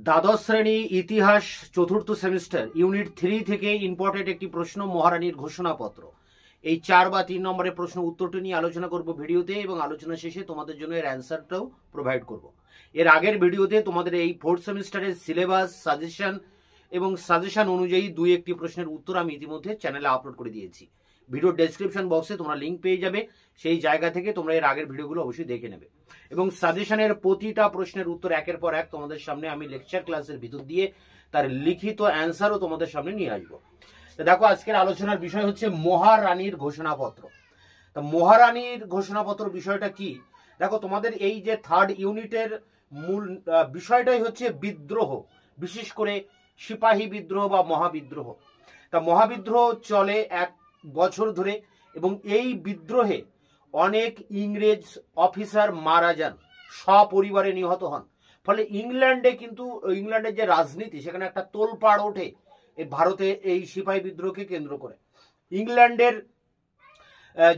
দ্বাদশ শ্রেণী ইতিহাস চতুর্থ সেমিস্টার ইউনিট 3 থেকে ইম্পর্টেন্ট একটি প্রশ্ন, মহারানীর ঘোষণাপত্র। এই 4 বা 3 নম্বরের প্রশ্ন উত্তরটি নিয়ে আলোচনা করব ভিডিওতে, এবং আলোচনা শেষে তোমাদের জন্য এর অ্যান্সারটাও প্রোভাইড করব। এর আগের ভিডিওতে তোমাদের এই 4th সেমিস্টারের সিলেবাস, সাজেশন অনুযায়ী 2-1টি প্রশ্নের উত্তর আমি ইতিমধ্যে চ্যানেলে আপলোড করে দিয়েছি। ভিডিও ডেসক্রিপশন বক্সে তোমরা লিঙ্ক পেয়ে যাবে, সেই জায়গা থেকে তোমরা এর আগের ভিডিওগুলো অবশ্যই দেখে নেবে। এবং সাজেশনের প্রতিটা প্রশ্নের উত্তর একের পর এক তোমাদের সামনে আমি লেকচার ক্লাসের ভিতর দিয়ে তার লিখিত অ্যান্সারও তোমাদের সামনে নিয়ে আসবো। দেখো, আজকের আলোচনার বিষয় হচ্ছে মহারানীর ঘোষণাপত্র। তা মহারানীর ঘোষণাপত্র বিষয়টা কি? দেখো, তোমাদের এই যে 3rd ইউনিটের মূল বিষয়টাই হচ্ছে বিদ্রোহ, বিশেষ করে সিপাহী বিদ্রোহ বা মহাবিদ্রোহ। তা মহাবিদ্রোহ চলে 1 বছর ধরে, এবং এই বিদ্রোহে অনেক ইংরেজ অফিসার মারা যান, সপরিবারে নিহত হন। ফলে ইংল্যান্ডের যে রাজনীতি, সেখানে একটা তোলপাড় ওঠে এই ভারতে এই সিপাহী বিদ্রোহকে কেন্দ্র করে। ইংল্যান্ডের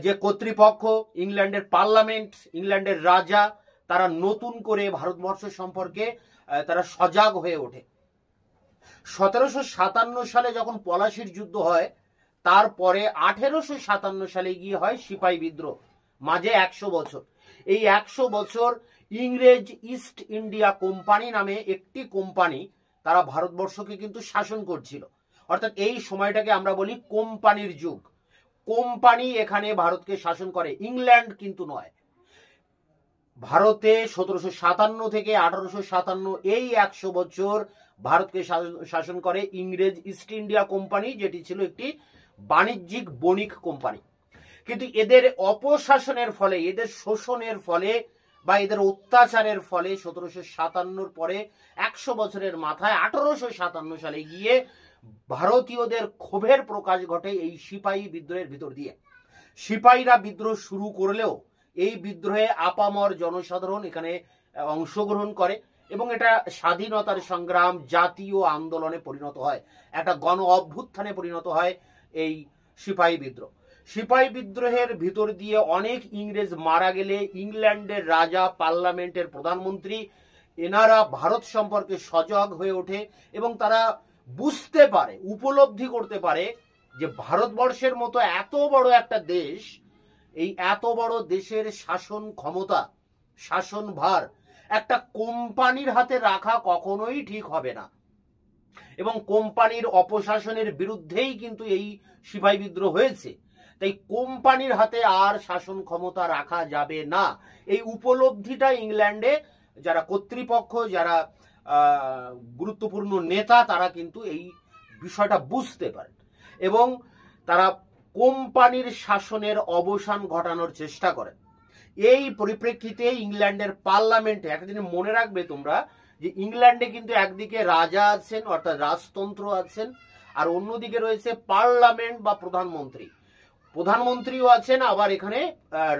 যে কর্তৃপক্ষ, ইংল্যান্ডের পার্লামেন্ট, ইংল্যান্ডের রাজা, তারা নতুন করে ভারতবর্ষ সম্পর্কে তারা সজাগ হয়ে ওঠে। 1757 সালে যখন পলাশির যুদ্ধ হয়, তারপরে 1857 সালে গিয়ে হয় সিপাহী বিদ্রোহ। মাঝে 100 বছর। এই 100 বছর ইংরেজ ইস্ট ইন্ডিয়া কোম্পানি নামে একটি কোম্পানি, তারা ভারতবর্ষকে কিন্তু শাসন করছিল। অর্থাৎ এই সময়টাকে আমরা বলি কোম্পানির যুগ। কোম্পানি এখানে ভারতকে শাসন করে, ইংল্যান্ড কিন্তু নয়। ভারতে 1757 থেকে 1857 এই 100 বছর ভারতকে শাসন করে ইংরেজ ইস্ট ইন্ডিয়া কোম্পানি, যেটি ছিল একটি বাণিজ্যিক বণিক কোম্পানি। কিন্তু এদের অপশাসনের ফলে, এদের শোষণের ফলে বা এদের অত্যাচারের ফলে 1757 পরে 100 বছরের মাথায় 1857 সালে গিয়ে ভারতীয়দের ক্ষোভের প্রকাশ ঘটে এই সিপাহী বিদ্রোহের ভিতর দিয়ে। সিপাহীরা বিদ্রোহ শুরু করলেও এই বিদ্রোহে আপামর জনসাধারণ এখানে অংশগ্রহণ করে, এবং এটা স্বাধীনতার সংগ্রাম, জাতীয় আন্দোলনে পরিণত হয়, একটা গণ অভ্যুত্থানে পরিণত হয় এই সিপাহী বিদ্রোহ। সিপাহী বিদ্রোহের ভিতর দিয়ে অনেক ইংরেজ মারা গেলে ইংল্যান্ডের রাজা, পার্লামেন্টের প্রধানমন্ত্রী, এনারা ভারত সম্পর্কে সজাগ হয়ে ওঠে, এবং তারা বুঝতে পারে, উপলব্ধি করতে পারে যে ভারতবর্ষের মতো এত বড় একটা দেশ, এই এত বড় দেশের শাসন ক্ষমতা, শাসন ভার একটা কোম্পানির হাতে রাখা কখনোই ঠিক হবে না, এবং কোম্পানির অপশাসনের বিরুদ্ধেই কিন্তু এই সিপাহী বিদ্রোহ হয়েছে। তাই কোম্পানির হাতে আর শাসন ক্ষমতা রাখা যাবে না। এই উপলব্ধিটা ইংল্যান্ডে যারা কর্তৃপক্ষ, যারা গুরুত্বপূর্ণ নেতা, তারা কিন্তু এই বিষয়টা বুঝতে পারেন, এবং তারা কোম্পানির শাসনের অবসান ঘটানোর চেষ্টা করেন। এই পরিপ্রেক্ষিতে ইংল্যান্ডের পার্লামেন্টে, একটা জিনিস মনে রাখবে তোমরা, যে ইংল্যান্ডে কিন্তু একদিকে রাজা আছেন, অর্থাৎ রাজতন্ত্র আছেন, আর অন্যদিকে রয়েছে পার্লামেন্ট বা প্রধানমন্ত্রীও আছেন, আবার এখানে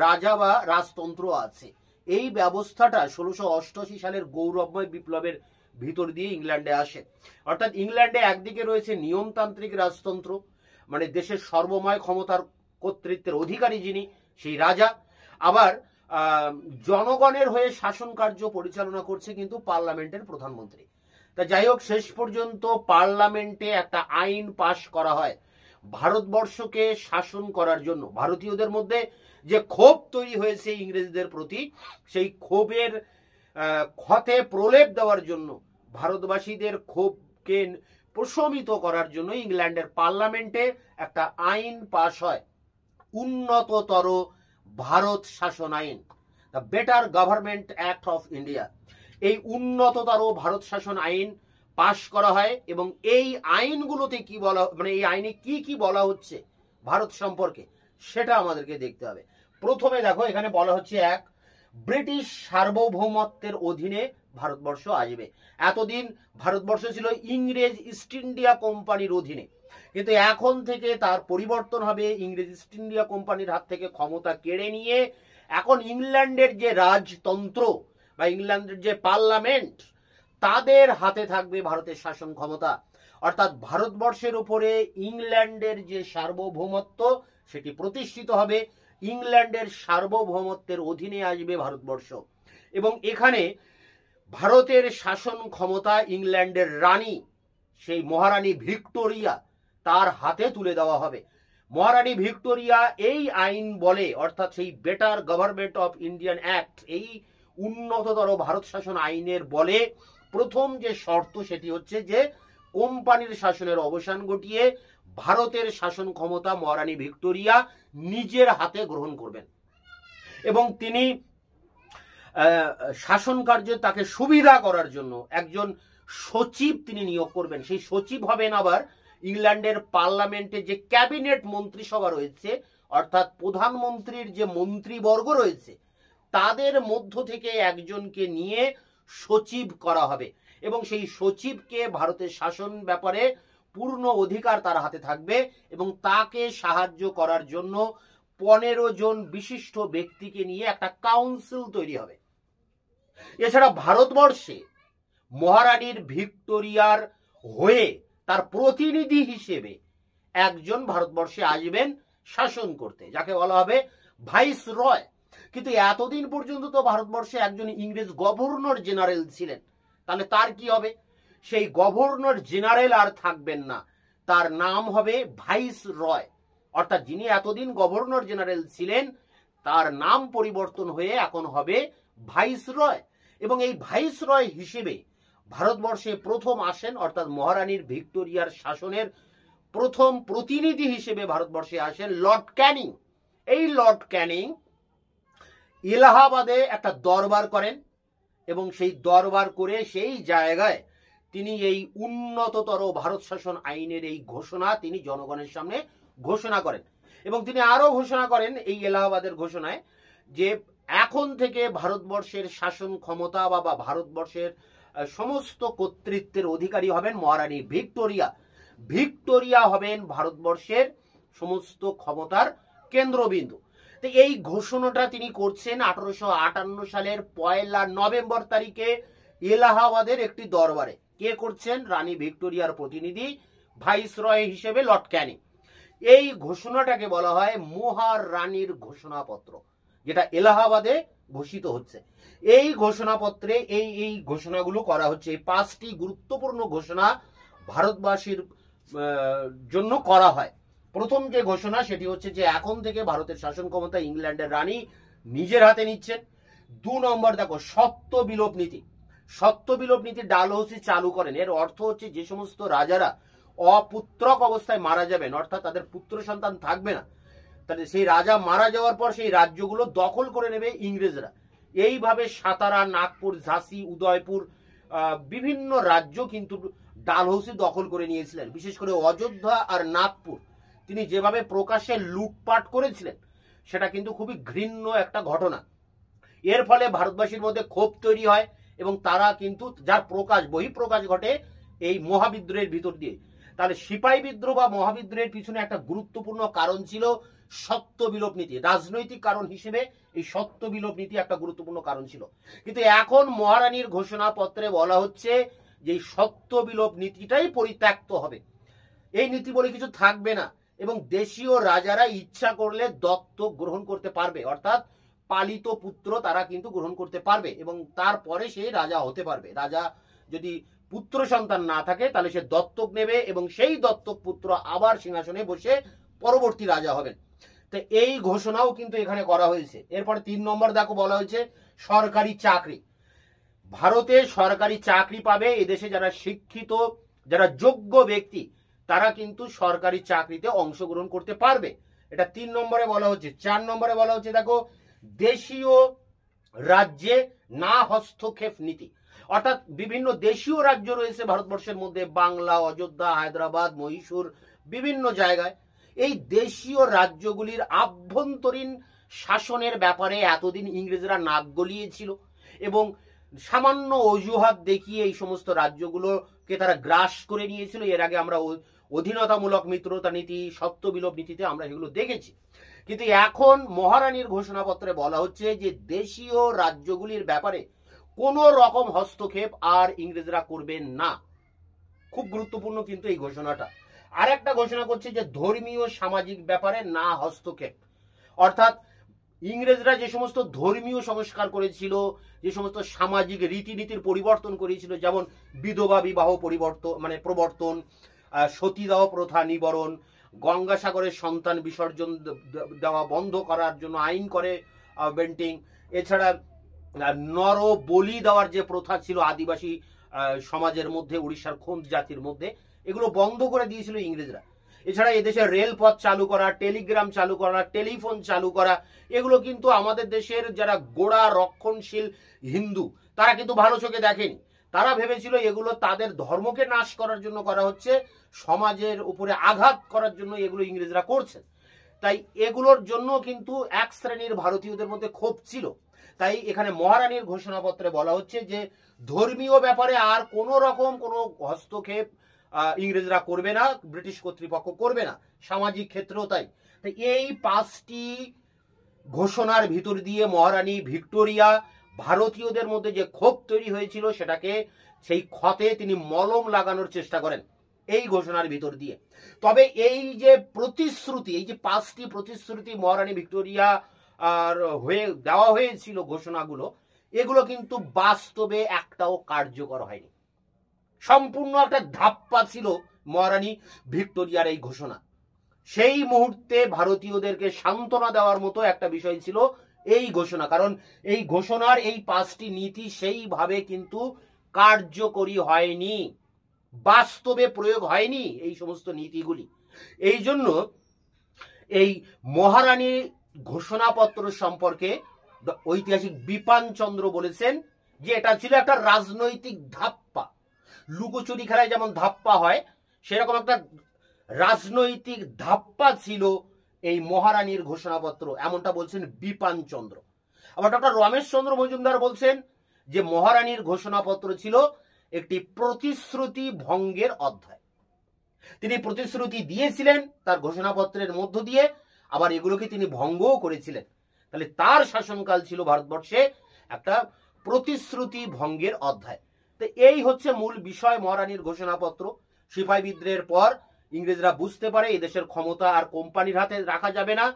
রাজা বা রাজতন্ত্র আছে। এই ব্যবস্থাটা 1688 সালের গৌরবময় বিপ্লবের ভিতর দিয়ে ইংল্যান্ডে আসে। অর্থাৎ ইংল্যান্ডে একদিকে রয়েছে নিয়মতান্ত্রিক রাজতন্ত্র, মানে দেশের সর্বময় ক্ষমতার কর্তৃত্বের অধিকারী যিনি, সেই রাজা। আবার জনগণের হয়ে শাসন কার্য পরিচালনা করছে কিন্তু পার্লামেন্টের প্রধানমন্ত্রী। তা যাই হোক, শেষ পর্যন্ত পার্লামেন্টে একটা আইন পাশ করা হয় ভারতবর্ষকে শাসন করার জন্য। ভারতীয়দের মধ্যে যে ক্ষোভ তৈরি হয়েছে ইংরেজদের প্রতি, সেই ক্ষোভের ক্ষতে প্রলেপ দেওয়ার জন্য, ভারতবাসীদের ক্ষোভকে প্রশমিত করার জন্য ইংল্যান্ডের পার্লামেন্টে একটা আইন পাশ হয়, উন্নততর ভারত শাসন আইন, the better government act of India. এই উন্নততর ভারত শাসন আইন পাশ করা হয়, এবং এই আইনগুলোতে কি বলা, মানে এই আইনে কি কি বলা হচ্ছে ভারত সম্পর্কে, সেটা আমাদেরকে দেখতে হবে। প্রথমে দেখো, এখানে বলা হচ্ছে, 1, ব্রিটিশ সার্বভৌমত্বের অধীনে ভারতবর্ষ আসবে। এতদিন ভারতবর্ষ ছিল ইংরেজ ইস্ট ইন্ডিয়া কোম্পানির অধীনে, কিন্তু এখন থেকে তার পরিবর্তন হবে। ইংরেজ ইস্ট ইন্ডিয়া কোম্পানির হাত থেকে ক্ষমতা কেড়ে নিয়ে এখন ইংল্যান্ডের যে রাজতন্ত্র বা ইংল্যান্ডের যে পার্লামেন্ট, তাদের হাতে থাকবে ভারতের শাসন ক্ষমতা। অর্থাৎ ভারতবর্ষের উপরে ইংল্যান্ডের যে সার্বভৌমত্ব, সেটি প্রতিষ্ঠিত হবে। ইংল্যান্ডের সার্বভৌমত্বের অধীনে আসবে ভারতবর্ষ, এবং এখানে ভারতের শাসন ক্ষমতা ইংল্যান্ডের রানী, সেই মহারানী ভিক্টোরিয়া, তার হাতে তুলে দেওয়া হবে। মহারানী ভিক্টোরিয়া এই আইন বলে, অর্থাৎ সেই better government of Indian act, এই উন্নততর ভারত শাসন আইনের বলে প্রথম যে শর্ত সেটি হচ্ছে যে কোম্পানির শাসনের অবসান ঘটিয়ে ভারতের শাসন ক্ষমতা মহারানী ভিক্টোরিয়া নিজের হাতে গ্রহণ করবেন এবং তিনি শাসন কার্যে তাকে সুবিধা করার জন্য একজন সচিব তিনি নিয়োগ করবেন। সেই সচিব হবেন আবার ইংল্যান্ডের পার্লামেন্টে যে ক্যাবিনেট মন্ত্রিসভা রয়েছে, অর্থাৎ প্রধানমন্ত্রীর যে মন্ত্রীবর্গ রয়েছে তাদের মধ্য থেকে একজনকে নিয়ে সচিব করা হবে এবং সেই সচিবকে ভারতের শাসন ব্যাপারে পূর্ণ অধিকার তার হাতে থাকবে এবং তাকে সাহায্য করার জন্য 15 জন বিশিষ্ট ব্যক্তিকে নিয়ে একটা কাউন্সিল তৈরি হবে। এছাড়া ভারতবর্ষে মহারানীর ভিক্টোরিয়ার হয়ে তার প্রতিনিধি হিসেবে একজন ভারতবর্ষে আসবেন শাসন করতে, যাকে বলা হবে ভাইস রয়। কিন্তু এতদিন পর্যন্ত তো ভারতবর্ষে একজন ইংরেজ গভর্নর জেনারেল ছিলেন, তাহলে তার কি হবে? সেই গভর্নর জেনারেল আর থাকবেন না, তার নাম হবে ভাইস রয়। অর্থাৎ যিনি এতদিন গভর্নর জেনারেল ছিলেন তার নাম পরিবর্তন হয়ে এখন হবে ভাইস রয় এবং এই ভাইস রয় হিসেবে ভারতবর্ষে প্রথম আসেন, অর্থাৎ মহারানীর ভিক্টোরিয়ার শাসনের প্রথম প্রতিনিধি হিসেবে ভারতবর্ষে আসেন লর্ড ক্যানিং। এই লর্ড ক্যানিং এলাহাবাদে একটা দরবার করেন এবং সেই দরবার করে সেই জায়গায় তিনি এই উন্নততর ভারত শাসন আইনের এই ঘোষণা তিনি জনগণের সামনে ঘোষণা করেন এবং তিনি আরো ঘোষণা করেন এই এলাহাবাদের ঘোষণায় যে এখন থেকে ভারতবর্ষের শাসন ক্ষমতা বা ভারতবর্ষের সমস্ত কর্তৃত্বের অধিকারী হবেন মহারানী ভিক্টোরিয়া। ভিক্টোরিয়া হবেন ভারতবর্ষের সমস্ত ক্ষমতার কেন্দ্রবিন্দু। তো এই ঘোষণাটা তিনি করছেন 1858 সালের 1 নভেম্বর তারিখে এলাহাবাদের একটি দরবারে। কে করছেন? রানী ভিক্টোরিয়ার প্রতিনিধি ভাইস রয় হিসেবে লর্ড ক্যানিং। এই ঘোষণাটাকে বলা হয় মহারানীর ঘোষণাপত্র, যেটা এলাহাবাদে ঘোষিত হচ্ছে। এই ঘোষণাপত্রে এই ঘোষণাগুলো করা হচ্ছে, এই 5টি গুরুত্বপূর্ণ ঘোষণা ভারতবাসীর জন্য করা হয়। প্রথম যে ঘোষণা সেটি হচ্ছে যে এখন থেকে ভারতের শাসন ক্ষমতা ইংল্যান্ডের রানী নিজের হাতে নিচ্ছেন। 2 নম্বর দেখো সত্য বিলোপ নীতি। সত্য বিলোপ নীতি ডালহৌসি চালু করেন। এর অর্থ হচ্ছে যে সমস্ত রাজারা অপুত্রক অবস্থায় মারা যাবেন, অর্থাৎ তাদের পুত্র সন্তান থাকবে না, তাহলে সেই রাজা মারা যাওয়ার পর সেই রাজ্যগুলো দখল করে নেবে ইংরেজরা। এইভাবে সাতারা, নাগপুর, ঝাঁসি, উদয়পুর বিভিন্ন রাজ্য কিন্তু ডালহৌসি দখল করে নিয়েছিলেন। বিশেষ করে অযোধ্যা আর নাগপুর তিনি যেভাবে প্রকাশ্যে লুটপাট করেছিলেন সেটা কিন্তু খুবই ঘৃণ্য একটা ঘটনা। এর ফলে ভারতবাসীর মধ্যে ক্ষোভ তৈরি হয় এবং তারা কিন্তু যার বহিঃপ্রকাশ ঘটে এই মহাবিদ্রোহের ভিতর দিয়ে। তাহলে সিপাহী বিদ্রোহ বা মহাবিদ্রোহের পিছনে একটা গুরুত্বপূর্ণ কারণ ছিল সত্য বিলোপ নীতি। রাজনৈতিক কারণ হিসেবে এই সত্য বিলোপ নীতি একটা গুরুত্বপূর্ণ কারণ ছিল। কিন্তু এখন মহারানীর ঘোষণাপত্রে বলা হচ্ছে যে সত্য বিলোপ নীতিটাই পরিত্যক্ত হবে, এই নীতি বলে কিছু থাকবে না এবং দেশীয় রাজারা ইচ্ছা করলে দত্তক গ্রহণ করতে পারবে, অর্থাৎ পালিত পুত্র তারা কিন্তু গ্রহণ করতে পারবে এবং তারপরে সে রাজা হতে পারবে। রাজা যদি পুত্র সন্তান না থাকে তাহলে সে দত্তক নেবে এবং সেই দত্তক পুত্র আবার সিংহাসনে বসে পরবর্তী রাজা হবেন। তো এই ঘোষণাও কিন্তু এখানে করা হয়েছে। এরপরে 3 নম্বর দেখো বলা হয়েছে সরকারি চাকরি। ভারতে সরকারি চাকরি পাবে এদেশে যারা শিক্ষিত, যারা যোগ্য ব্যক্তি, তারা কিন্তু সরকারি চাকরিতে অংশগ্রহণ করতে পারবে। এটা 3 নম্বরে বলা হচ্ছে। 4 নম্বরে বলা হচ্ছে দেখো দেশীয় রাজ্যে না হস্তক্ষেপ নীতি। অর্থাৎ বিভিন্ন দেশীয় রাজ্য রয়েছে ভারতবর্ষের মধ্যে, বাংলা, অযোধ্যা, হায়দ্রাবাদ, মহীশূর, বিভিন্ন জায়গায়। এই দেশীয় রাজ্যগুলির আভ্যন্তরীণ শাসনের ব্যাপারে এতদিন ইংরেজরা নাক গলিয়েছিল এবং সামান্য অজুহাত দেখিয়ে এই সমস্ত রাজ্যগুলোকে তারা গ্রাস করে নিয়েছিল। এর আগে আমরা অধীনতামূলক মিত্রতা নীতি, সত্য বিলোপ নীতিতে আমরা এগুলো দেখেছি। কিন্তু এখন মহারানীর ঘোষণাপত্রে বলা হচ্ছে যে দেশীয় রাজ্যগুলির ব্যাপারে কোনো রকম হস্তক্ষেপ আর ইংরেজরা করবেন না। খুব গুরুত্বপূর্ণ কিন্তু এই ঘোষণাটা। আর একটা ঘোষণা করছে যে ধর্মীয় সামাজিক ব্যাপারে না হস্তক্ষেপ, অর্থাৎ ইংরেজরা যে সমস্ত ধর্মীয় সংস্কার করেছিল, যে সমস্ত সামাজিক রীতিনীতির পরিবর্তন করেছিল, যেমন বিধবা বিবাহ প্রবর্তন, সতীদাহ প্রথা নিবারণ, গঙ্গাসাগরের সন্তান বিসর্জন দেওয়া বন্ধ করার জন্য আইন করে বেন্টিং, এছাড়া নর বলি দেওয়ার যে প্রথা ছিল আদিবাসী সমাজের মধ্যে, উড়িষ্যার খোন্দ জাতির মধ্যে, এগুলো বন্ধ করে দিয়েছিল ইংরেজরা। এছাড়া এদেশে রেলপথ চালু করা, টেলিগ্রাম চালু করা, টেলিফোন চালু করা, এগুলো কিন্তু আমাদের দেশের যারা গোড়া রক্ষণশীল হিন্দু তারা কিন্তু ভালো চোখে দেখেনি। তারা ভেবেছিল এগুলো তাদের ধর্মকে নাশ করার জন্য করা হচ্ছে, সমাজের উপরে আঘাত করার জন্য এগুলো ইংরেজরা করছে। তাই এগুলোর জন্য কিন্তু এক শ্রেণীর ভারতীয়দের মধ্যে ক্ষোভ ছিল। তাই এখানে মহারানীর ঘোষণাপত্রে বলা হচ্ছে যে ধর্মীয় ব্যাপারে আর কোনো রকম কোনো হস্তক্ষেপ ইংরেজরা করবে না, ব্রিটিশ কর্তৃপক্ষ করবে না, সামাজিক ক্ষেত্রেও তাই। এই 5টি ঘোষণার ভিতর দিয়ে মহারানী ভিক্টোরিয়া ভারতীয়দের মধ্যে যে ক্ষোভ তৈরি হয়েছিল সেটাকে, সেই ক্ষতে তিনি মলম লাগানোর চেষ্টা করেন এই ঘোষণার ভিতর দিয়ে। তবে এই যে প্রতিশ্রুতি, এই যে 5টি প্রতিশ্রুতি মহারানী ভিক্টোরিয়া আর হয়ে দেওয়া হয়েছিল ঘোষণাগুলো, এগুলো কিন্তু বাস্তবে একটাও কার্যকর হয়নি। সম্পূর্ণ একটা ধাপ্পা ছিল মহারানী ভিক্টোরিয়ার এই ঘোষণা। সেই মুহূর্তে ভারতীয়দেরকে সান্ত্বনা দেওয়ার মতো একটা বিষয় ছিল এই ঘোষণা, কারণ এই ঘোষণার এই 5টি নীতি সেইভাবে কিন্তু কার্যকরী হয়নি, বাস্তবে প্রয়োগ হয়নি এই সমস্ত নীতিগুলি। এই জন্য এই মহারানী ঘোষণাপত্র সম্পর্কে ঐতিহাসিক বিপান চন্দ্র বলেছেন যে এটা ছিল একটা রাজনৈতিক ধাপ্পা। লুকোচুরি খেলায় যেমন ধাপ্পা হয়, সেরকম একটা রাজনৈতিক ধাপ্পা ছিল এই মহারানীর ঘোষণাপত্র, এমনটা বলছেন বিপান চন্দ্র। আবার ডক্টর রমেশ চন্দ্র মজুমদার বলছেন যে মহারানীর ঘোষণাপত্র ছিল একটি প্রতিশ্রুতি ভঙ্গের অধ্যায়। তিনি প্রতিশ্রুতি দিয়েছিলেন তার ঘোষণাপত্রের মধ্য দিয়ে, আবার এগুলোকে তিনি ভঙ্গও করেছিলেন। তাহলে তার শাসনকাল ছিল ভারতবর্ষে একটা প্রতিশ্রুতি ভঙ্গের অধ্যায়। তো এই হচ্ছে মূল বিষয় মহারানীর ঘোষণাপত্র। সিপাহী বিদ্রোহের পর ইংরেজরা বুঝতে পারে এই দেশের ক্ষমতা আর কোম্পানির হাতে রাখা যাবে না,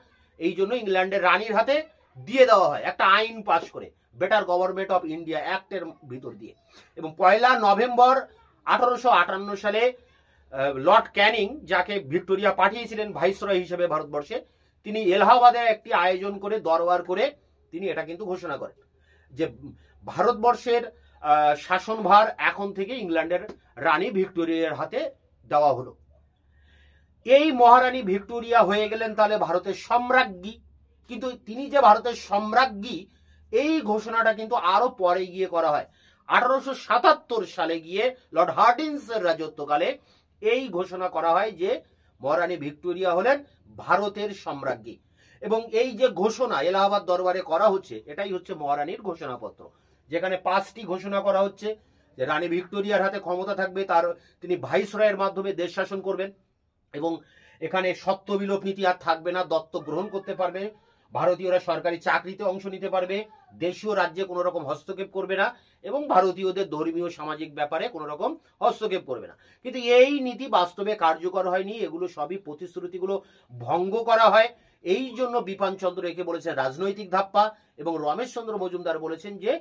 এই জন্য ইংল্যান্ডের রানীর হাতে দিয়ে দেওয়া হয় একটা আইন পাশ করে, বেটার গভর্নমেন্ট অফ ইন্ডিয়া অ্যাক্টের ভিতর দিয়ে। এবং 1 নভেম্বর 1858 সালে লর্ড ক্যানিং, যাকে ভিক্টোরিয়া পাঠিয়েছিলেন ভাইসরয় হিসেবে ভারতবর্ষে, তিনি এলাহাবাদে একটি আয়োজন করে দরবার করে তিনি এটা কিন্তু ঘোষণা করেন যে ভারতবর্ষের শাসনভার এখন থেকে ইংল্যান্ডের রানী ভিক্টোরিয়ার হাতে দেওয়া হলো। এই মহারানী ভিক্টোরিয়া হয়ে গেলেন তাহলে ভারতের সম্রাজ্ঞী। কিন্তু তিনি যে ভারতের সম্রাজ্ঞী এই ঘোষণাটা কিন্তু আরো পরে গিয়ে করা হয়। 1877 সালে গিয়ে লর্ড হার্ডিন্সের রাজত্বকালে এই ঘোষণা করা হয় যে মহারানী ভিক্টোরিয়া হলেন ভারতের সম্রাজ্ঞী। এবং এই যে ঘোষণা এলাহাবাদ দরবারে করা হচ্ছে, এটাই হচ্ছে মহারানীর ঘোষণাপত্র, যেখানে 5টি ঘোষণা করা হচ্ছে যে রানী ভিক্টোরিয়ার হাতে ক্ষমতা থাকবে, তিনি ভাইসরয়ের মাধ্যমে দেশ শাসন করবেন, এবং এখানে সত্য বিলোপ নীতি আর থাকবে না, দত্তক গ্রহণ করতে পারবে, ভারতীয়রা সরকারি চাকরিতে অংশ নিতে পারবে, দেশীয় রাজ্যে কোনো রকম হস্তক্ষেপ করবে না, এবং ভারতীয়দের ধর্মীয় সামাজিক ব্যাপারে কোনো রকম হস্তক্ষেপ করবে না। কিন্তু এই নীতি বাস্তবে কার্যকর হয়নি, এগুলো সবই প্রতিশ্রুতিগুলো ভঙ্গ করা হয়। এই জন্য বিপান চন্দ্র একে বলেছেন রাজনৈতিক ধাপ্পা, এবং রমেশ চন্দ্র মজুমদার বলেছেন যে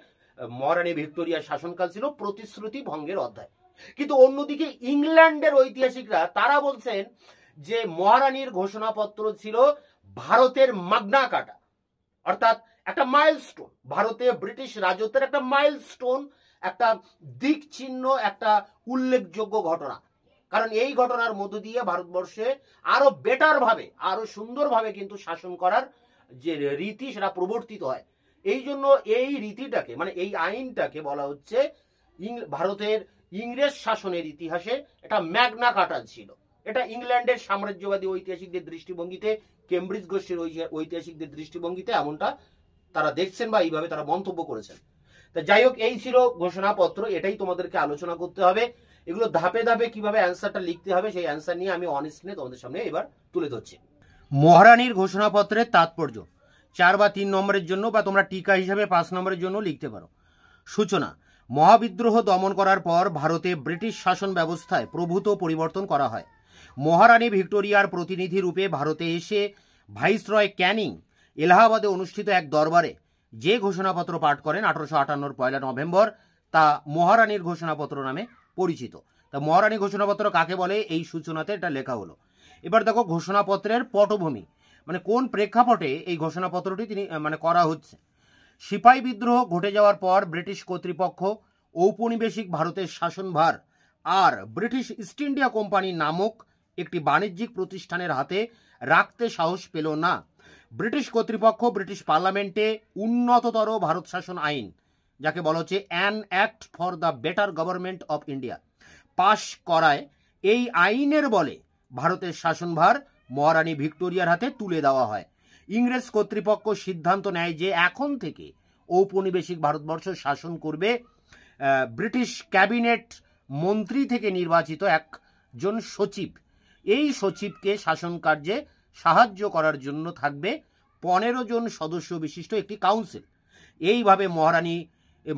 মহারানী ভিক্টোরিয়ার শাসনকাল ছিল প্রতিশ্রুতি ভঙ্গের অধ্যায়। কিন্তু অন্যদিকে ইংল্যান্ডের ঐতিহাসিকরা তারা বলছেন যে মহারানীর ঘোষণাপত্র ছিল ভারতের মাগনা কাটা, অর্থাৎ একটা মাইলস্টোন, ভারতে ব্রিটিশ রাজত্বের একটা মাইলস্টোন, একটা দিক চিহ্ন, একটা উল্লেখযোগ্য ঘটনা। কারণ এই ঘটনার মধ্য দিয়ে ভারতবর্ষে আরো বেটার ভাবে, আরো সুন্দরভাবে কিন্তু শাসন করার যে রীতি সেটা প্রবর্তিত হয়। এই জন্য এই রীতিটাকে, মানে এই আইনটাকে বলা হচ্ছে ভারতের ইংরেজ শাসনের ইতিহাসে এটা ম্যাগনা কার্টা ছিল। এটা ইংল্যান্ডের সাম্রাজ্যবাদী ঐতিহাসিকদের দৃষ্টিভঙ্গিতে, কেমব্রিজ গোষ্ঠীর ঐতিহাসিকদের দৃষ্টিভঙ্গিতে এমনটা তারা দেখছেন বা এইভাবে তারা মন্তব্য করেছেন। তা যাই হোক, এই ছিল ঘোষণাপত্র, এটাই তোমাদেরকে আলোচনা করতে হবে। এগুলো ধাপে ধাপে কিভাবে অ্যান্সারটা লিখতে হবে সেই অ্যান্সার নিয়ে আমি অন স্ক্রিনে তোমাদের সামনে এবার তুলে ধরছি। মহারানীর ঘোষণাপত্রের তাৎপর্য 4 বা 3 নম্বরের জন্য, বা তোমরা টিকা হিসাবে 5 নম্বরের জন্য লিখতে পারো। সূচনা: মহাবিদ্রোহ দমন করার পর ভারতে ব্রিটিশ শাসন ব্যবস্থায় প্রভূত পরিবর্তন করা হয়। মহারানী ভিক্টোরিয়ার প্রতিনিধি রূপে ভারতে এসে ভাইসরয় ক্যানিং এলাহাবাদে অনুষ্ঠিত এক দরবারে যে ঘোষণাপত্র পাঠ করেন 1858 পয়লা নভেম্বর, তা মহারানীর ঘোষণাপত্র নামে পরিচিত। তা মহারানী ঘোষণাপত্র কাকে বলে, এই সূচনাতে এটা লেখা হলো। এবার দেখো ঘোষণাপত্রের পটভূমি, মানে কোন প্রেক্ষাপটে এই ঘোষণাপত্রটি করা হচ্ছে। সিপাহী বিদ্রোহ ঘটে যাওয়ার পর ব্রিটিশ কর্তৃপক্ষ ঔপনিবেশিক ভারতের শাসনভার আর ব্রিটিশ ইস্ট ইন্ডিয়া কোম্পানি নামক একটি বাণিজ্যিক প্রতিষ্ঠানের হাতে রাখতে সাহস পেল না। ব্রিটিশ কর্তৃপক্ষ ব্রিটিশ পার্লামেন্টে উন্নততর ভারত শাসন আইন, যাকে বলা হচ্ছে an act for the better government of India, পাশ করায় এই আইনের বলে ভারতের শাসনভার মহারানী ভিক্টোরিয়ার হাতে তুলে দেওয়া হয়। ইংরেজ কর্তৃপক্ষ সিদ্ধান্ত নেয় যে এখন থেকে ঔপনিবেশিক ভারতবর্ষ শাসন করবে ব্রিটিশ ক্যাবিনেট মন্ত্রী থেকে নির্বাচিত একজন সচিব। এই সচিবকে শাসন কার্যে সাহায্য করার জন্য থাকবে 15 জন সদস্য বিশিষ্ট একটি কাউন্সিল। এইভাবে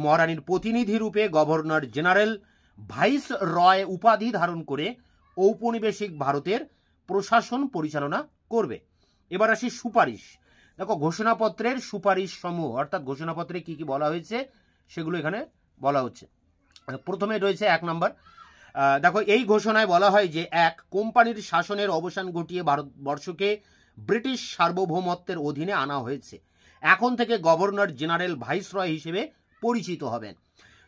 মহারানীর প্রতিনিধি রূপে গভর্নর জেনারেল ভাইস রয় উপাধি ধারণ করে ঔপনিবেশিক ভারতের প্রশাসন পরিচালনা করবে। এবার আসি সুপারিশ। দেখো ঘোষণাপত্রের সুপারিশ সমূহ, অর্থাৎ ঘোষণাপত্রে কি কি বলা হয়েছে সেগুলো এখানে বলা হচ্ছে। প্রথমে রয়েছে 1 নম্বর। দেখো এই ঘোষণায় বলা হয় যে 1, কোম্পানির শাসনের অবসান ঘটিয়ে ভারতবর্ষকে ব্রিটিশ সার্বভৌমত্বের অধীনে আনা হয়েছে। এখন থেকে গভর্নর জেনারেল ভাইসরয় হিসেবে পরিচিত হবেন।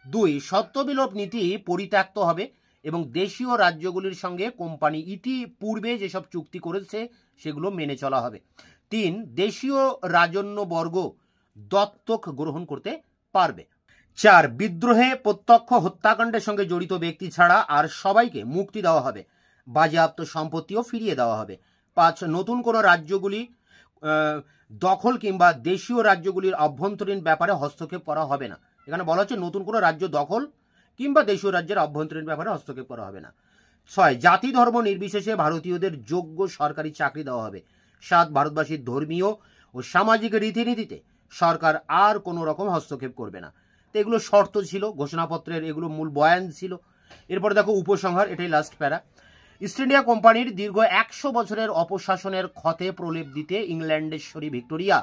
2, সত্যবিলোপ নীতি পরিত্যক্ত হবে এবং দেশীয় রাজ্যগুলির সঙ্গে কোম্পানি ইতিপূর্বে যেসব চুক্তি করেছে সেগুলো মেনে চলা হবে। 3, দেশীয় রাজন্যবর্গ দত্তক গ্রহণ করতে পারবে। 4, বিদ্রোহে প্রত্যক্ষ হত্যাকাণ্ডের সঙ্গে জড়িত ব্যক্তি ছাড়া আর সবাইকে মুক্তি দেওয়া হবে। বাজেয়াপ্ত সম্পত্তিও ফিরিয়ে দেওয়া হবে। 5, নতুন কোনো রাজ্যগুলি দখল কিংবা দেশীয় রাজ্যগুলির অভ্যন্তরীণ ব্যাপারে হস্তক্ষেপ করা হবে না। এখানে বলা হচ্ছে নতুন কোনো রাজ্য দখল কিংবা দেশীয় রাজ্যের অভ্যন্তরীণ ব্যাপারে হস্তক্ষেপ করা হবে না। 6, জাতি ধর্ম নির্বিশেষে ভারতীয়দের যোগ্য সরকারি চাকরি দেওয়া হবে। 7, ভারতবাসীর ধর্মীয় ও সামাজিক রীতিনীতিতে সরকার আর কোনো রকম হস্তক্ষেপ করবে না। তো এগুলো শর্ত ছিল ঘোষণাপত্রের, এগুলো মূল বয়ান ছিল। এরপরে দেখো উপসংহার, এটাই লাস্ট প্যারা। ইস্ট ইন্ডিয়া কোম্পানির দীর্ঘ 100 বছরের অপশাসনের ক্ষতে প্রলেপ দিতে ইংল্যান্ডেশ্বরী ভিক্টোরিয়া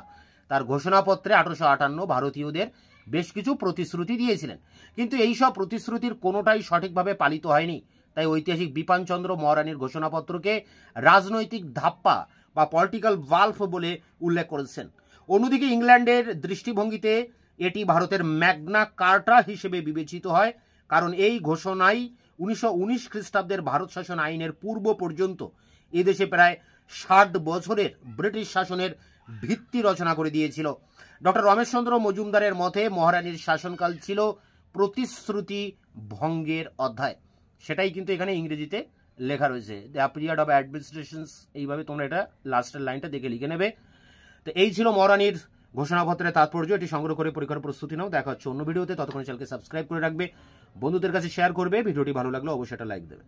তার ঘোষণাপত্রে 1858 ভারতীয়দের বেশ কিছু প্রতিশ্রুতি দিয়েছিলেন, কিন্তু এই সব প্রতিশ্রুতির কোনোটাই সঠিকভাবে পালিত হয়নি। তাই ঐতিহাসিক বিপানচন্দ্র মহারানীর ঘোষণাপত্রকে রাজনৈতিক ধাপ্পা বা পলিটিক্যাল ভালভ বলে উল্লেখ করেছেন। অন্যদিকে ইংল্যান্ডের দৃষ্টিভঙ্গিতে এটি ভারতের ম্যাগনা কার্টা হিসেবে বিবেচিত হয়, কারণ এই ঘোষণাই 1919 খ্রিস্টাব্দের ভারত শাসন আইনের পূর্ব পর্যন্ত এদেশে প্রায় 60 বছরের ব্রিটিশ শাসনের ভিত্তি রচনা করে দিয়েছিল। ডক্টর রমেশচন্দ্র মজুমদারের মতে মহারানীর শাসনকাল ছিল প্রতিশ্রুতি ভঙ্গের অধ্যায়। সেটাই কিন্তু এখানে ইংরেজিতে লেখা রয়েছে, দ্য পিরিয়ড অফ অ্যাডমিনিস্ট্রেশন। এইভাবে তোমরা এটা লাস্টের লাইনটা দেখে লিখে নেবে। তো এই ছিল মহারানীর ঘোষণাপত্রের তাৎপর্য। এটি সংগ্রহ করে পরীক্ষার প্রস্তুতি নাও। দেখা হচ্ছে অন্য ভিডিওতে। ততক্ষণ চ্যানেলকে সাবস্ক্রাইব করে রাখবে, বন্ধুদের কাছে শেয়ার করবে। ভিডিওটি ভালো লাগলে অবশ্যই একটা লাইক দেবে।